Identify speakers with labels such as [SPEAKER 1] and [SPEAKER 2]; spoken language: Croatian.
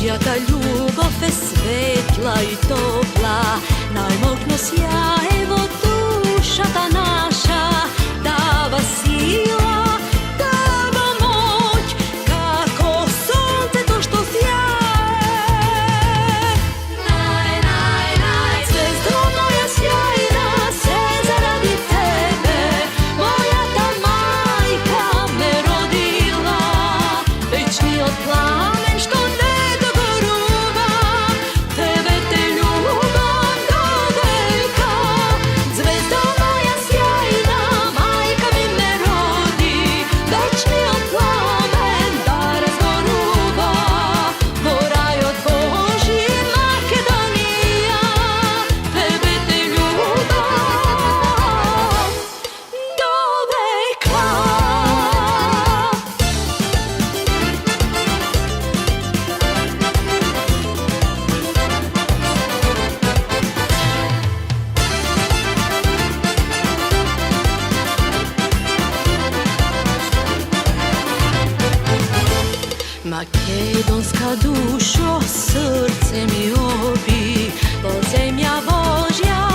[SPEAKER 1] Božja ta ljubav je svetla i topla, najmokno sja, evo duša ta naša, dava sila, dava moć, kako sunce to što sjaje. Zvezdo moja sjajna, sve zaradi tebe, moja ta majka me rodila, večni od plamen što ne dogoruva, tebe te ljubav do veka. Zvezdo moja sjajna, majka mi me rodi, večni od plamen da razgoruva, voraj od Božji Makedonija, tebe te ljubav do veka. Makedonska dušo, srce mi obi, to zemlja Božja